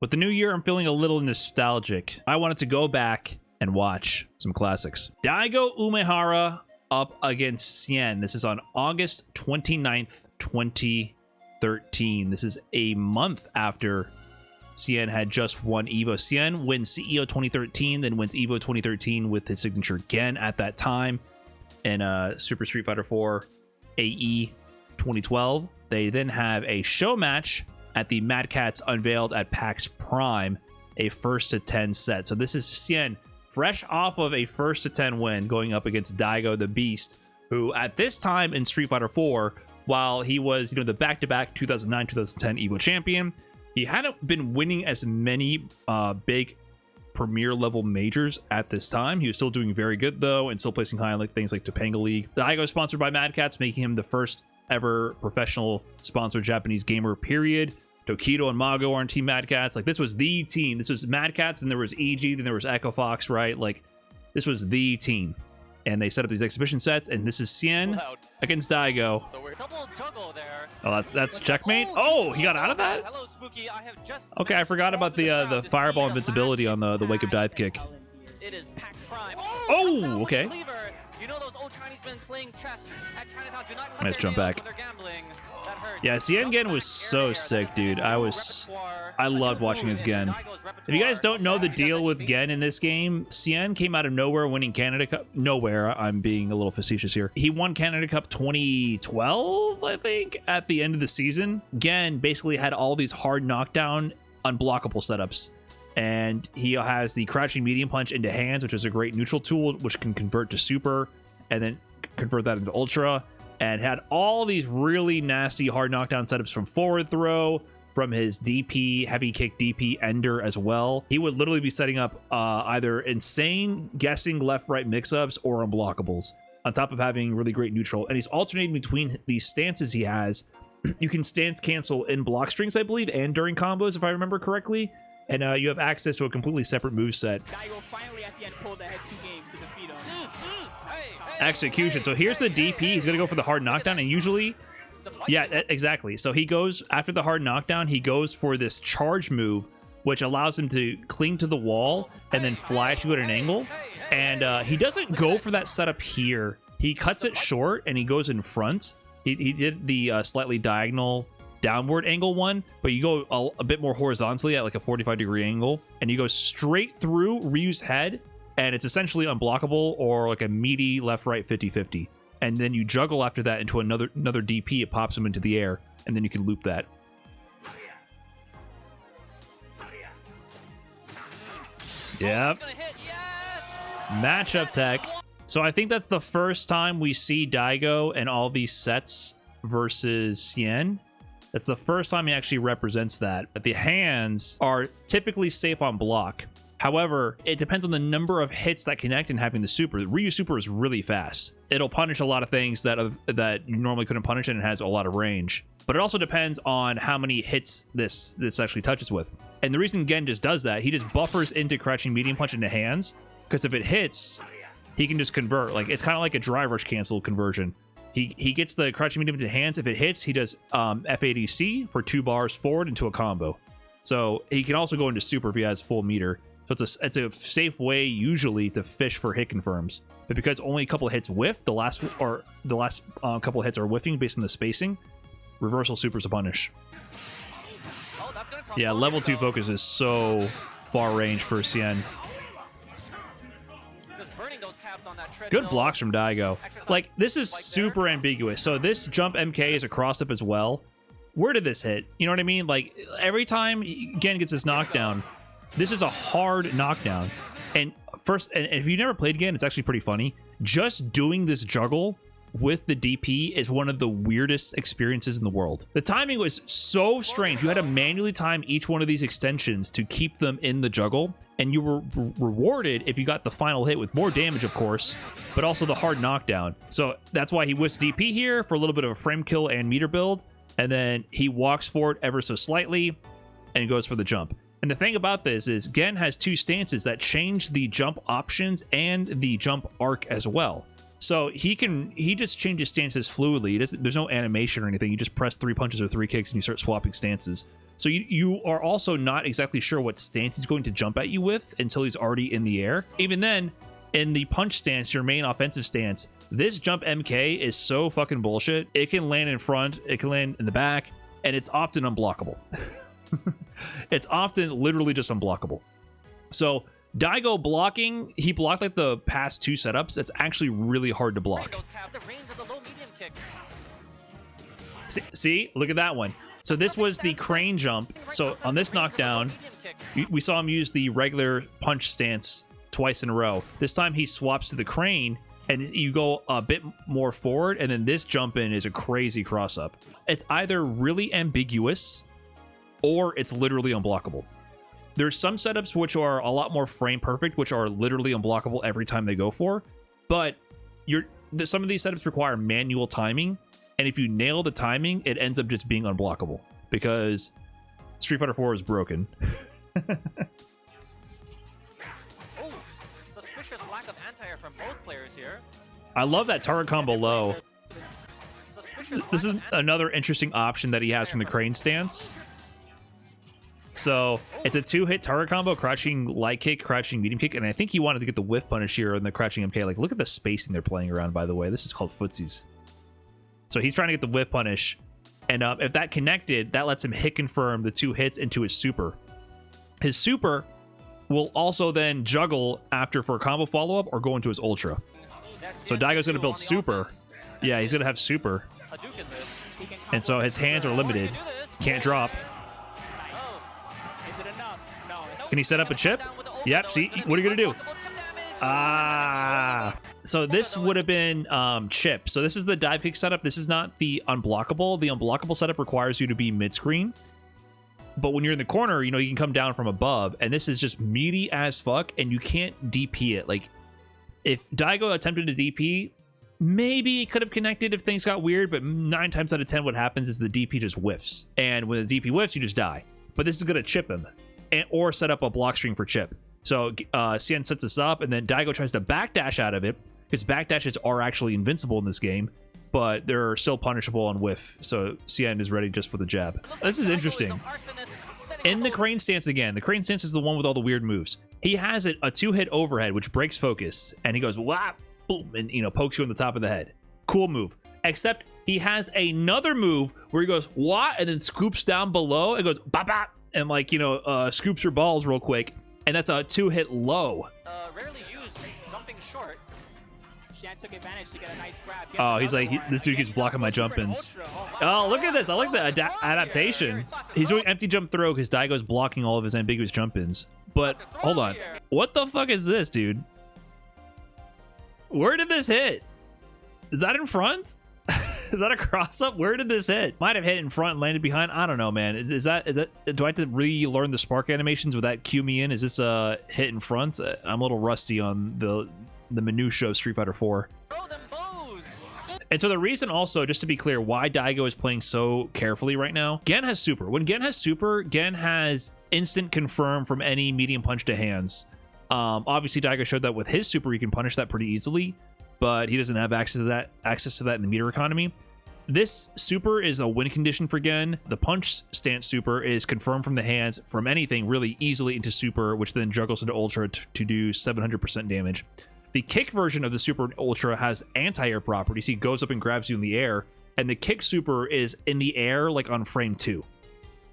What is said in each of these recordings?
With the new year, I'm feeling a little nostalgic. I wanted to go back and watch some classics. Daigo Umehara up against Xian. This is on August 29th, 2013. This is a month after Xian had just won EVO. Xian wins CEO 2013, then wins EVO 2013 with his signature Gen at that time in Super Street Fighter 4 AE 2012. They then have a show match at the Mad Cats unveiled at PAX Prime, a 1-10 set. So this is Xian fresh off of a 1-10 win going up against Daigo the Beast, who at this time in Street Fighter 4, while he was, the back-to-back 2009-2010 EVO champion, he hadn't been winning as many big premier level majors at this time. He was still doing very good though, and still placing high on things like Topanga League. Daigo is sponsored by Mad Cats, making him the first ever professional sponsored Japanese gamer, period. Tokido and Mago are on Team Mad Cats. This was the team. This was Mad Cats, and there was EG, then there was Echo Fox, right? This was the team. And they set up these exhibition sets, and this is Xian against Daigo. So we're double juggle there. Oh, that's Checkmate. Oh, he got out of that? Hello, Spooky. I have just okay, I forgot about the fireball invincibility on the wake up dive kick. It is PAX Prime. Oh, okay. You know those old Chinese men playing chess at Chinatown do not nice jump back. Yeah, Xian Gen was so sick, dude. I loved watching his Gen. If you guys don't know the deal with Gen in this game, Xian came out of nowhere winning Canada Cup. Nowhere, I'm being a little facetious here. He won Canada Cup 2012, I think, at the end of the season. Gen basically had all these hard knockdown, unblockable setups. And he has the crouching medium punch into hands, which is a great neutral tool, which can convert to super and then convert that into ultra. And had all these really nasty hard knockdown setups from forward throw, from his DP, heavy kick DP ender as well. He would literally be setting up either insane guessing left-right mix-ups or unblockables, on top of having really great neutral. And he's alternating between these stances he has. You can stance cancel in block strings, I believe, and during combos, if I remember correctly. And you have access to a completely separate moveset. Daigo finally at the end pulled ahead 2 games to defeat him. Execution. So here's the DP. He's going to go for the hard knockdown, and usually... Yeah, exactly. So he goes, after the hard knockdown, he goes for this charge move, which allows him to cling to the wall and then fly at you at an angle. And he doesn't go for that setup here. He cuts it short, and he goes in front. He did the slightly diagonal downward angle one, but you go a bit more horizontally at like a 45-degree angle, and you go straight through Ryu's head, and it's essentially unblockable or like a meaty left-right 50-50. And then you juggle after that into another DP. It pops him into the air, and then you can loop that. Yep. Matchup tech. So I think that's the first time we see Daigo and all these sets versus Xian. That's the first time he actually represents that. But the hands are typically safe on block. However, it depends on the number of hits that connect and having the super. Ryu super is really fast. It'll punish a lot of things that you normally couldn't punish, and it has a lot of range. But it also depends on how many hits this actually touches with. And the reason Gen just does that, he just buffers into crouching medium punch into hands, because if it hits, he can just convert. Like, it's kind of like a drive rush cancel conversion. He gets the crouching medium into hands. If it hits, he does FADC for 2 bars forward into a combo. So he can also go into super if he has full meter. So it's a safe way usually to fish for hit confirms. But because only a couple of hits whiff, the last couple of hits are whiffing based on the spacing, reversal super's a punish. Yeah, level 2 focus is so far range for Xian. Good blocks from Daigo. Like, this is super ambiguous. So this jump MK is a cross up as well. Where did this hit? You know what I mean? Like, every time Gen gets this knockdown, this is a hard knockdown. And if you never played Gen, it's actually pretty funny. Just doing this juggle with the DP is one of the weirdest experiences in the world. The timing was so strange. You had to manually time each one of these extensions to keep them in the juggle, and you were rewarded if you got the final hit with more damage, of course, but also the hard knockdown. So that's why he whisks DP here for a little bit of a frame kill and meter build, and then he walks forward ever so slightly and goes for the jump. And the thing about this is Gen has 2 stances that change the jump options and the jump arc as well. So he just changes stances fluidly. There's no animation or anything. You just press 3 punches or 3 kicks and you start swapping stances. So you are also not exactly sure what stance he's going to jump at you with until he's already in the air. Even then, in the punch stance, your main offensive stance, this jump MK is so fucking bullshit. It can land in front, it can land in the back, and it's often unblockable. It's often literally just unblockable. So Daigo blocking, he blocked like the past 2 setups. It's actually really hard to block. See, look at that one. So this was the crane jump. So on this knockdown, we saw him use the regular punch stance twice in a row. This time he swaps to the crane, and you go a bit more forward, and then this jump in is a crazy cross up. It's either really ambiguous or it's literally unblockable. There's some setups which are a lot more frame perfect, which are literally unblockable every time they go for, but some of these setups require manual timing, and if you nail the timing, it ends up just being unblockable because Street Fighter 4 is broken. Oh, suspicious lack of anti-air from both players here. I love that target combo low. This is another interesting option that he has from the crane stance. So it's a 2-hit target combo, crouching light kick, crouching medium kick, and I think he wanted to get the whiff punish here in the crouching MK. Like, look at the spacing they're playing around, by the way. This is called footsies. So he's trying to get the whiff punish, and if that connected, that lets him hit confirm the 2 hits into his super. His super will also then juggle after for a combo follow-up or go into his ultra. So Daigo's going to build super. Yeah, he's going to have super. And so his hands are limited. Can't drop. Can he set up a chip? Yep, see? What are you going to do? So this would have been chip. So this is the dive kick setup. This is not the unblockable. The unblockable setup requires you to be mid-screen. But when you're in the corner, you know, you can come down from above. And this is just meaty as fuck, and you can't DP it. Like, if Daigo attempted to DP, maybe it could have connected if things got weird, but 9 times out of 10 what happens is the DP just whiffs. And when the DP whiffs, you just die. But this is going to chip him, or set up a block string for chip. So Xian sets this up, and then Daigo tries to backdash out of it, because backdashes are actually invincible in this game, but they're still punishable on whiff. So Xian is ready just for the jab. This is interesting. In the crane stance again, the crane stance is the one with all the weird moves. He has a 2-hit overhead, which breaks focus, and he goes, whap, boom, and, you know, pokes you in the top of the head. Cool move. Except he has another move where he goes, what, and then scoops down below and goes, bop, bop, and, like, you know, scoops your balls real quick. And that's a 2-hit low. Rarely used, jumping short. Xian took advantage to get a nice grab. Oh, he's like, this dude keeps blocking my jump-ins. Oh, look at this. I like the adaptation. He's doing empty jump throw because Daigo's blocking all of his ambiguous jump-ins. But, hold on. What the fuck is this, dude? Where did this hit? Is that in front? Is that a cross-up? Where did this hit? Might have hit in front and landed behind. I don't know, man. Is that do I have to relearn the spark animations? Would that cue me in? Is this a hit in front? I'm a little rusty on the minutia of Street Fighter 4. And so the reason also, just to be clear, why Daigo is playing so carefully right now, Gen has super. When Gen has super, Gen has instant confirm from any medium punch to hands. Obviously, Daigo showed that with his super, he can punish that pretty easily, but he doesn't have access to that in the meter economy. This super is a win condition for Gen. The punch stance super is confirmed from the hands from anything really easily into super, which then juggles into ultra to do 700% damage. The kick version of the super and ultra has anti-air properties. He goes up and grabs you in the air, and the kick super is in the air like on frame 2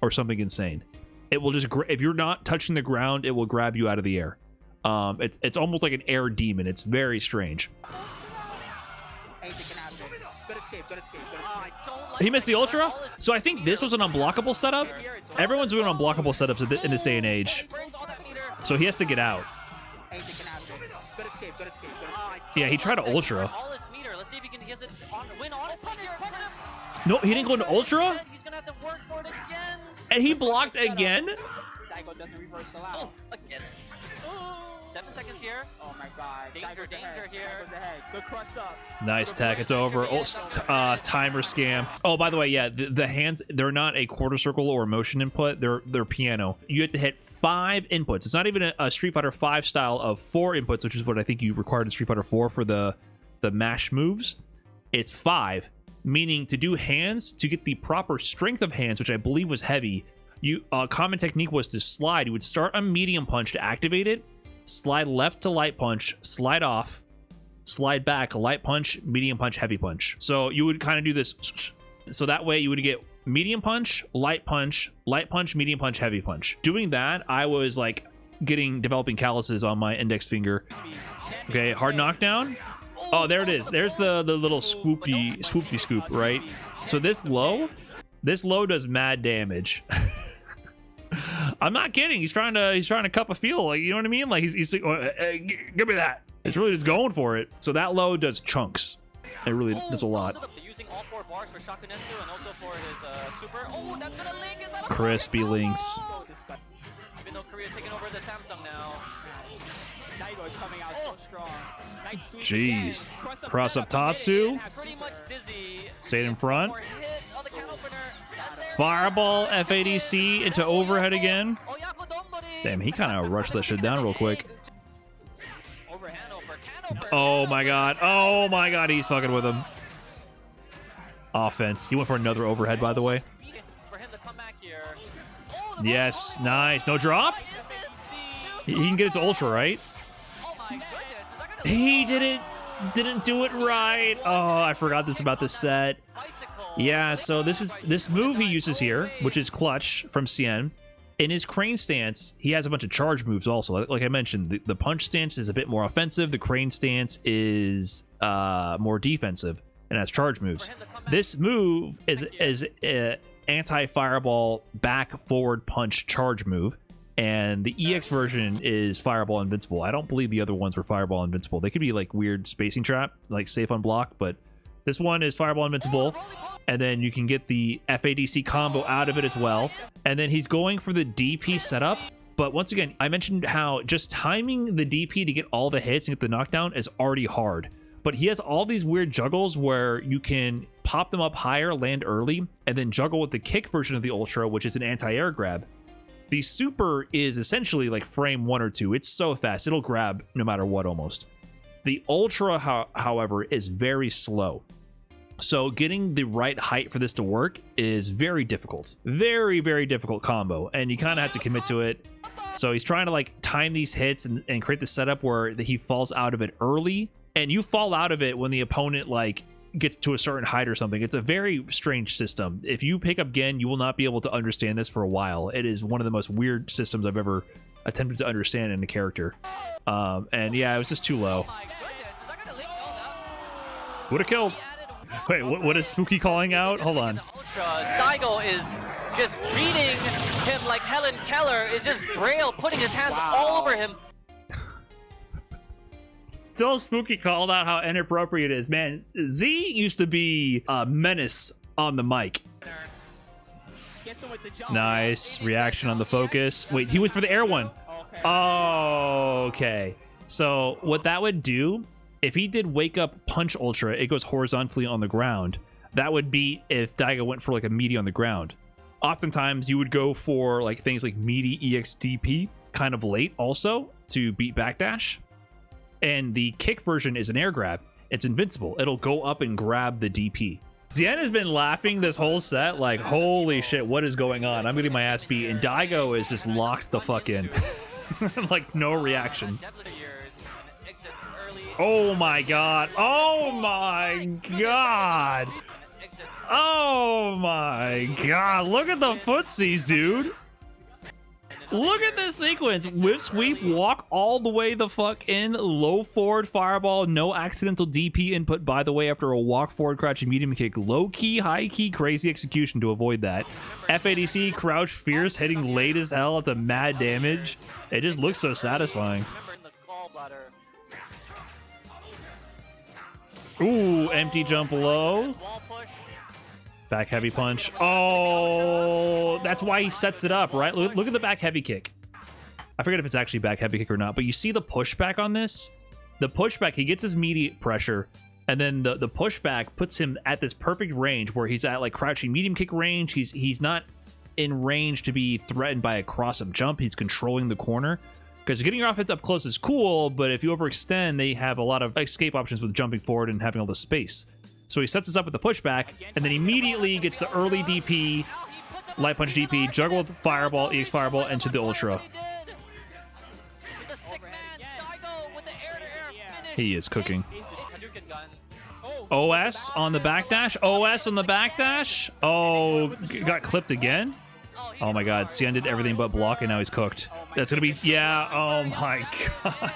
or something insane. It will just, if you're not touching the ground, it will grab you out of the air. It's almost like an air demon. It's very strange. He missed the ultra? So I think this was an unblockable setup. Everyone's doing unblockable setups in this day and age. So he has to get out. Yeah, he tried to ultra. No, he didn't go into ultra? And he blocked again? Daigo doesn't reverse allow. Again. 7 seconds here. Oh my god. Danger here. Daigo's ahead. Good cross up. Nice tech. It's over. Timer scam. Oh, by the way, yeah, the hands, they're not a quarter circle or motion input. They're piano. You have to hit 5 inputs. It's not even a Street Fighter 5 style of 4 inputs, which is what I think you required in Street Fighter 4 for the mash moves. It's 5, meaning to do hands, to get the proper strength of hands, which I believe was heavy, Common technique was to slide. You would start a medium punch to activate it, slide left to light punch, slide off, slide back, light punch, medium punch, heavy punch. So you would kind of do this. So that way you would get medium punch, light punch, medium punch, heavy punch. Doing that, I was like developing calluses on my index finger. Okay, hard knockdown. Oh, there it is. There's the little swoopty scoop, right? So this low does mad damage. I'm not kidding. He's trying to cup a feel, like, you know what I mean? Like he's like, give me that. It's really just going for it. So that low does chunks. It really does a lot. Using all 4 bars for Shakunetsu and also for his super. Oh, that's gonna link. Is that a Crispy links. Even though Korea taking over the Samsung now. Daigo is coming out so strong. Nice sweep Jeez. again. Cross up Tatsu. Pretty much dizzy. Stayed in front. Or hit on the can opener. And there Fireball FADC into overhead again. Oyako Donbori. Damn, he kind of rushed that shit down real quick. Overhand over can opener. Oh my god. Oh my god, he's fucking with him. Offense. He went for another overhead, by the way. For him to come back here. Oh, Yes, nice. No drop? what is this? He can get it to ultra, right? Oh my goodness. Is that gonna He didn't do it right. Oh, I forgot this about the set. bicycle? Yeah, so this move he uses here, which is clutch from Xian. In his crane stance, he has a bunch of charge moves also. Like I mentioned, the punch stance is a bit more offensive. The crane stance is more defensive and has charge moves. This move is a anti-fireball back forward punch charge move. And the EX version is Fireball Invincible. I don't believe the other ones were Fireball Invincible. They could be like weird spacing trap, like safe on block, but this one is Fireball Invincible. And then you can get the FADC combo out of it as well. And then he's going for the DP setup. But once again, I mentioned how just timing the DP to get all the hits and get the knockdown is already hard. But he has all these weird juggles where you can pop them up higher, land early, and then juggle with the kick version of the Ultra, which is an anti-air grab. The super is essentially like frame 1 or 2. It's so fast. It'll grab no matter what almost. The Ultra, however, is very slow. So getting the right height for this to work is very difficult. Very, very difficult combo. And you kind of have to commit to it. So he's trying to like time these hits and create the setup where he falls out of it early. And you fall out of it when the opponent like gets to a certain height or something. It's a very strange system. If you pick up Gen, you will not be able to understand this for a while. It is one of the most weird systems I've ever attempted to understand in a character. And yeah, it was just too low. Oh my goodness. Is that gonna link? Oh, Would have killed. Wait, what is Spooky calling out? Hold on. Ultra, Daigo is just beating him like Helen Keller. It's just Braille putting his hands all over him. Still Spooky called out how inappropriate it is. Man, Z used to be a menace on the mic. Gets him with the jump. Nice reaction on the focus. Wait, he went for the air one. Okay. Oh, okay. So what that would do, if he did wake up punch ultra, it goes horizontally on the ground. That would be if Daigo went for like a meaty on the ground. Oftentimes you would go for like things like meaty EXDP kind of late also to beat backdash. And the kick version is an air grab. It's invincible. It'll go up and grab the DP. Xian has been laughing this whole set like, holy shit, what is going on? I'm getting my ass beat. And Daigo is just locked the fuck in. Like, no reaction. Oh my god. Oh my god. Oh my god. Look at the footsies, dude. Look at this sequence. Whip sweep, walk all the way the fuck in, low forward fireball, no accidental DP input, by the way, after a walk forward, crouching medium kick, low key, high key, crazy execution to avoid that. FADC, crouch fierce, hitting late as hell at the mad damage. It just looks so satisfying. Ooh, empty jump low. Back heavy punch. Oh, that's why he sets it up, right? Look at the back heavy kick. I forget if it's actually back heavy kick or not, but you see the pushback on this? The pushback, he gets his immediate pressure, and then the pushback puts him at this perfect range where he's at like crouching medium kick range. He's not in range to be threatened by a cross-up jump. He's controlling the corner. Because getting your offense up close is cool, but if you overextend, they have a lot of escape options with jumping forward and having all the space. So he sets us up with the pushback, and then immediately gets the early DP, light punch DP, juggle with fireball, EX fireball, into the ultra. He's a sick man. Daigo with the air-to-air finish. He is cooking. Hadouken gun. OS on the backdash. OS on the backdash. Oh, got clipped again. Oh my god, Xian did everything but block and now he's cooked. That's gonna be, yeah, oh my god.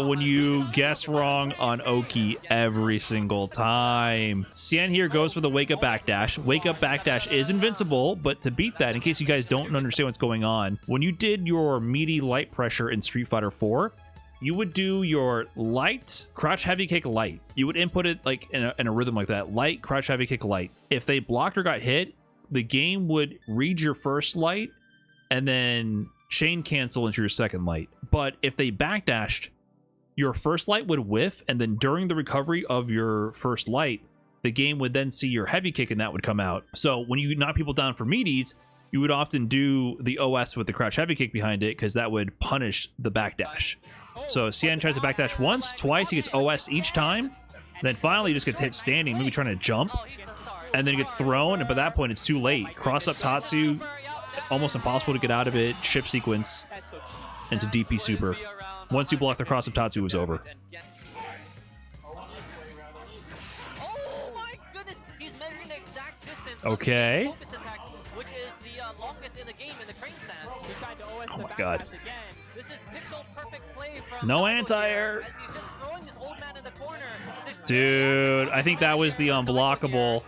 When you guess wrong on Oki every single time. Xian here goes for the wake up backdash. Wake up backdash is invincible, but to beat that, in case you guys don't understand what's going on, when you did your meaty light pressure in Street Fighter 4, you would do your light, crouch, heavy kick, light. You would input it like in a rhythm like that. Light, crouch, heavy kick, light. If they blocked or got hit, the game would read your first light and then chain cancel into your second light. But if they backdashed, your first light would whiff, and then during the recovery of your first light, the game would then see your heavy kick and that would come out. So when you knock people down for meaties, you would often do the OS with the crouch heavy kick behind it because that would punish the backdash. So Xian tries to backdash once, twice, he gets OS each time. Then finally he just gets hit standing, maybe trying to jump. And then he gets thrown, and by that point it's too late. Cross up Tatsu, almost impossible to get out of it. Ship sequence into DP super. Once you block the cross up Tatsu, it was over. Oh my goodness! He's measuring the exact distance. Okay. Focus attack, which is the longest in the game in the crane stance. Oh my god. This is pixel perfect play from No Daigo anti-air. here, as he's just throwing this old man in the corner. Dude, I think that was the unblockable.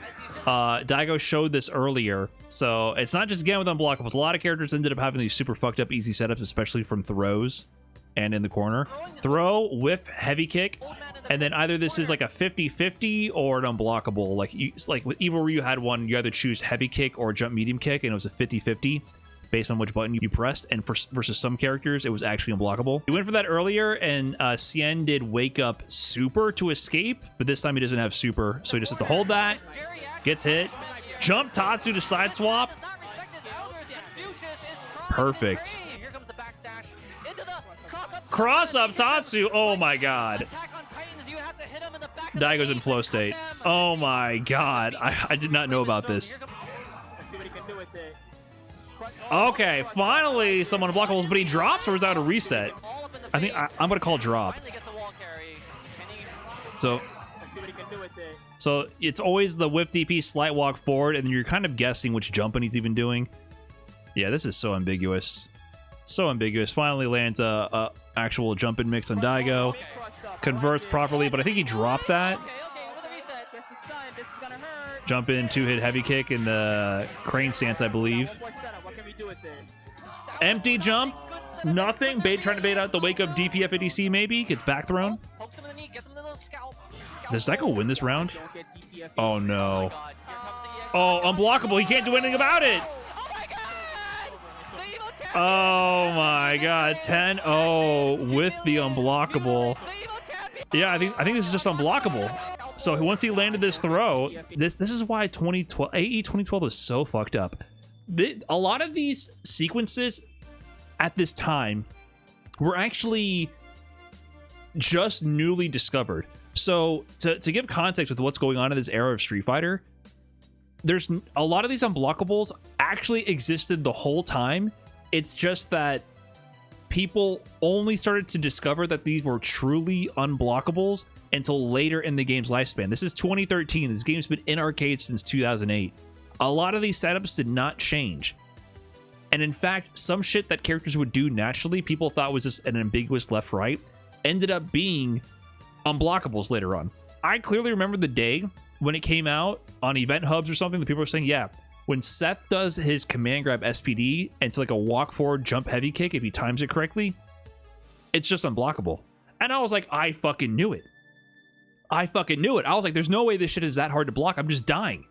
Daigo showed this earlier. So it's not just again with unblockables. A lot of characters ended up having these super fucked up easy setups, especially from throws and in the corner. Throw, whiff, heavy kick. And then either this is like a 50-50 or an unblockable. Like with EVO Ryu had one, you either choose heavy kick or jump medium kick, and it was a 50-50 based on which button you pressed. And versus some characters, it was actually unblockable. We went for that earlier, and Xian did wake up super to escape, but this time he doesn't have super, so he just has to hold that, gets hit, jump Tatsu to side swap. Perfect. Cross up Tatsu. Oh my god. Daigo's in flow state. Oh my god. I did not know about this. Okay, finally some unblockables, but he drops or is that a reset? I think I'm gonna call drop. So it's always the whiff DP, slight walk forward, and then you're kind of guessing which jumping he's even doing. Yeah, this is so ambiguous. So ambiguous. Finally lands a actual jumping mix on Daigo. Converts properly, but I think he dropped that. Jump in, 2-hit heavy kick in the crane stance, I believe. Empty jump, nothing. Trying to bait out the wake up DPF ADC maybe. Gets back thrown. Does Daigo win this round? Oh no. Oh, unblockable. He can't do anything about it. Oh my god. 10-0 with the unblockable. Yeah, I think this is just unblockable. So once he landed this throw, this is why 2012 AE 2012 was so fucked up. A lot of these sequences at this time were actually just newly discovered. So to give context with what's going on in this era of Street Fighter, there's a lot of these unblockables actually existed the whole time. It's just that people only started to discover that these were truly unblockables until later in the game's lifespan. This is 2013. This game's been in arcades since 2008. A lot of these setups did not change. And in fact, some shit that characters would do naturally, people thought was just an ambiguous left-right, ended up being unblockables later on. I clearly remember the day when it came out on event hubs or something, the people were saying, yeah, when Seth does his command grab SPD and it's like a walk forward jump heavy kick, if he times it correctly, it's just unblockable. And I was like, I fucking knew it. I fucking knew it. I was like, there's no way this shit is that hard to block. I'm just dying.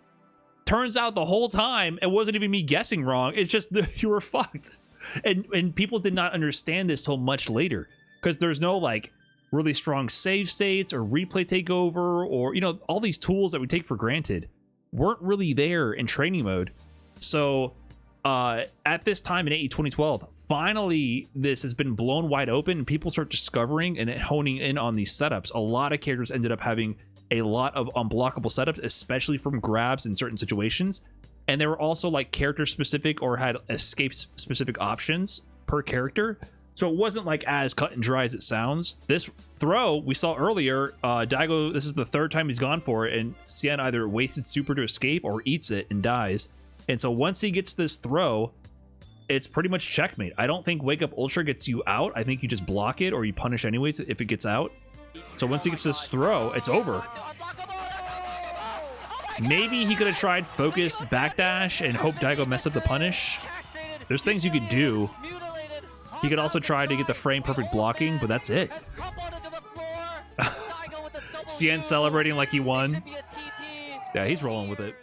Turns out the whole time, it wasn't even me guessing wrong. It's just that you were fucked. And people did not understand this till much later. Because there's no like really strong save states or replay takeover or, you know, all these tools that we take for granted weren't really there in training mode. So at this time in AE 2012, finally this has been blown wide open and people start discovering and honing in on these setups. A lot of characters ended up having a lot of unblockable setups, especially from grabs in certain situations. And they were also like character specific or had escape specific options per character. So it wasn't like as cut and dry as it sounds. This throw we saw earlier, Daigo, this is the third time he's gone for it, and Xian either wasted super to escape or eats it and dies. And so once he gets this throw, it's pretty much checkmate. I don't think Wake Up Ultra gets you out. I think you just block it or you punish anyways if it gets out. So once he gets this throw, it's over. Maybe he could have tried focus backdash and hope Daigo mess up the punish. There's things you could do. He could also try to get the frame perfect blocking, but that's it. Xian celebrating like he won. Yeah, he's rolling with it.